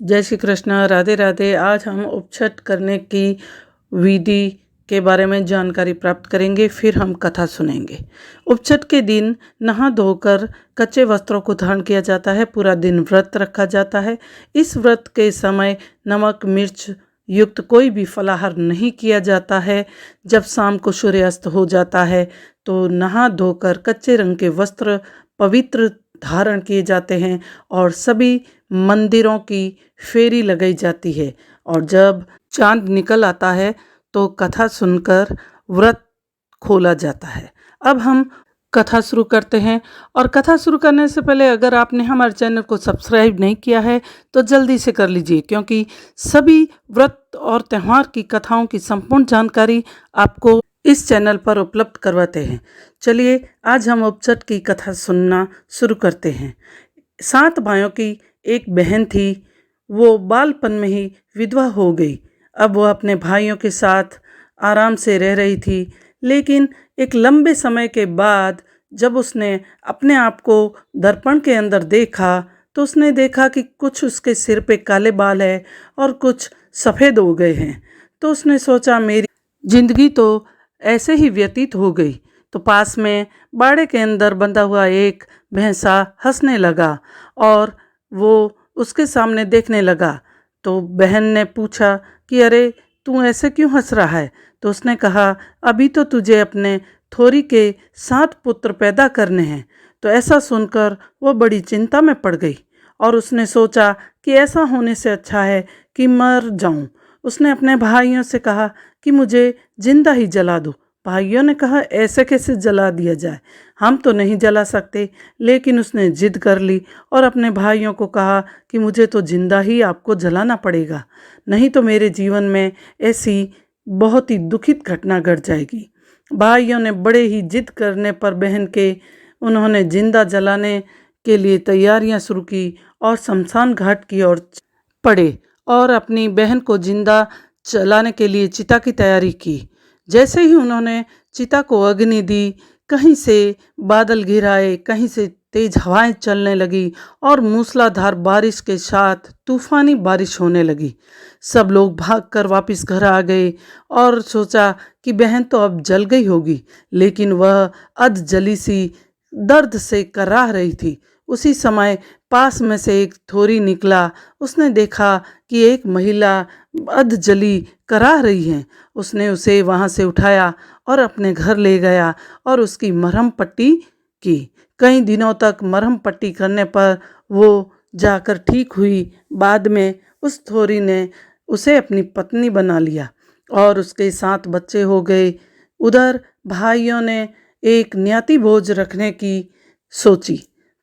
जय श्री कृष्ण, राधे राधे। आज हम उपछट करने की विधि के बारे में जानकारी प्राप्त करेंगे, फिर हम कथा सुनेंगे। उपछट के दिन नहा धोकर कच्चे वस्त्रों को धारण किया जाता है। पूरा दिन व्रत रखा जाता है। इस व्रत के समय नमक मिर्च युक्त कोई भी फलाहार नहीं किया जाता है। जब शाम को सूर्यास्त हो जाता है तो नहा धोकर कच्चे रंग के वस्त्र पवित्र धारण किए जाते हैं और सभी मंदिरों की फेरी लगाई जाती है। और जब चांद निकल आता है तो कथा सुनकर व्रत खोला जाता है। अब हम कथा शुरू करते हैं। और कथा शुरू करने से पहले अगर आपने हमारे चैनल को सब्सक्राइब नहीं किया है तो जल्दी से कर लीजिए, क्योंकि सभी व्रत और त्यौहार की कथाओं की संपूर्ण जानकारी आपको इस चैनल पर उपलब्ध करवाते हैं। चलिए आज हम उपछट की कथा सुनना शुरू करते हैं। 7 भाइयों की एक बहन थी। वो बालपन में ही विधवा हो गई। अब वो अपने भाइयों के साथ आराम से रह रही थी, लेकिन एक लंबे समय के बाद जब उसने अपने आप को दर्पण के अंदर देखा तो उसने देखा कि कुछ उसके सिर पे काले बाल है और कुछ सफ़ेद हो गए हैं। तो उसने सोचा मेरी जिंदगी तो ऐसे ही व्यतीत हो गई। तो पास में बाड़े के अंदर बंधा हुआ एक भैंसा हंसने लगा और वो उसके सामने देखने लगा। तो बहन ने पूछा कि अरे तू ऐसे क्यों हंस रहा है? तो उसने कहा अभी तो तुझे अपने थोरी के 7 पुत्र पैदा करने हैं। तो ऐसा सुनकर वो बड़ी चिंता में पड़ गई और उसने सोचा कि ऐसा होने से अच्छा है कि मर जाऊं। उसने अपने भाइयों से कहा कि मुझे जिंदा ही जला दो। भाइयों ने कहा ऐसे कैसे जला दिया जाए, हम तो नहीं जला सकते। लेकिन उसने जिद कर ली और अपने भाइयों को कहा कि मुझे तो जिंदा ही आपको जलाना पड़ेगा, नहीं तो मेरे जीवन में ऐसी बहुत ही दुखित घटना घट जाएगी। भाइयों ने बड़े ही जिद करने पर बहन के उन्होंने जिंदा जलाने के लिए तैयारियां शुरू की और शमशान घाट की ओर पड़े और अपनी बहन को जिंदा जलाने के लिए चिता की तैयारी की। जैसे ही उन्होंने चिता को अग्नि दी, कहीं से बादल घिर आए, कहीं से तेज हवाएं चलने लगी और मूसलाधार बारिश के साथ तूफानी बारिश होने लगी। सब लोग भागकर वापस घर आ गए और सोचा कि बहन तो अब जल गई होगी, लेकिन वह अध जली सी दर्द से कराह रही थी। उसी समय पास में से एक थोरी निकला। उसने देखा कि एक महिला अध जली कराह रही है। उसने उसे वहाँ से उठाया और अपने घर ले गया और उसकी मरहम पट्टी की। कई दिनों तक मरहम पट्टी करने पर वो जाकर ठीक हुई। बाद में उस थोरी ने उसे अपनी पत्नी बना लिया और उसके 7 बच्चे हो गए। उधर भाइयों ने एक न्याती भोज रखने की सोची,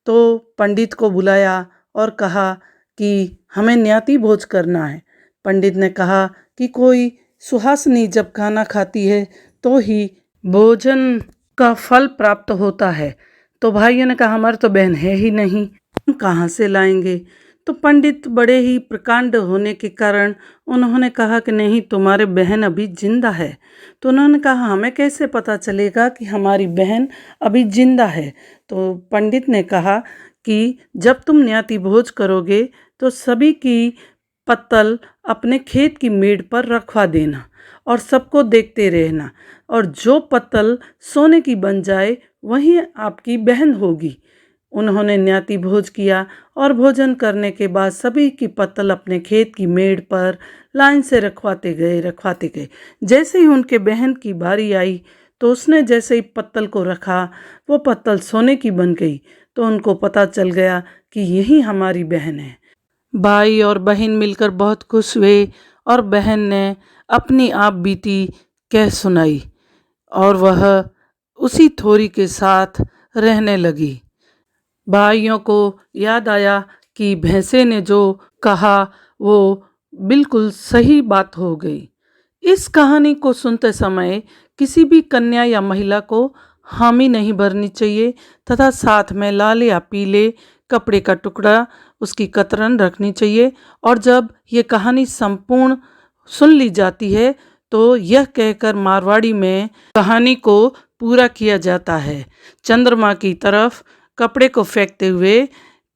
तो पंडित को बुलाया और कहा कि हमें न्याती भोज करना है। पंडित ने कहा कि कोई सुहासिनी जब खाना खाती है तो ही भोजन का फल प्राप्त होता है। तो भाइयों ने कहा हमारी तो बहन है ही नहीं, हम कहाँ से लाएंगे? तो पंडित बड़े ही प्रकांड होने के कारण उन्होंने कहा कि नहीं, तुम्हारे बहन अभी जिंदा है। तो उन्होंने कहा हमें कैसे पता चलेगा कि हमारी बहन अभी जिंदा है? तो पंडित ने कहा कि जब तुम न्याती भोज करोगे तो सभी की पत्तल अपने खेत की मेड़ पर रखवा देना और सबको देखते रहना, और जो पत्तल सोने की बन जाए वही आपकी बहन होगी। उन्होंने न्याती भोज किया और भोजन करने के बाद सभी की पत्तल अपने खेत की मेड़ पर लाइन से रखवाते गए। जैसे ही उनके बहन की बारी आई तो उसने जैसे ही पत्तल को रखा, वो पत्तल सोने की बन गई। तो उनको पता चल गया कि यही हमारी बहन है। भाई और बहन मिलकर बहुत खुश हुए और बहन ने अपनी आप बीती कह सुनाई और वह उसी थोरी के साथ रहने लगी। भाइयों को याद आया कि भैंसे ने जो कहा वो बिल्कुल सही बात हो गई। इस कहानी को सुनते समय किसी भी कन्या या महिला को हामी नहीं भरनी चाहिए तथा साथ में लाल या पीले कपड़े का टुकड़ा उसकी कतरन रखनी चाहिए। और जब ये कहानी संपूर्ण सुन ली जाती है तो यह कहकर मारवाड़ी में कहानी को पूरा किया जाता है। चंद्रमा की तरफ कपड़े को फेंकते हुए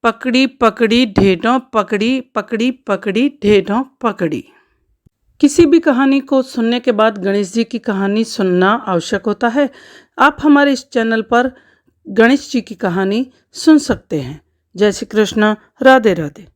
पकड़ी पकड़ी ढेढों पकड़ी पकड़ी पकड़ी ढेढों पकड़ी। किसी भी कहानी को सुनने के बाद गणेश जी की कहानी सुनना आवश्यक होता है। आप हमारे इस चैनल पर गणेश जी की कहानी सुन सकते हैं। जय श्री कृष्ण, राधे राधे।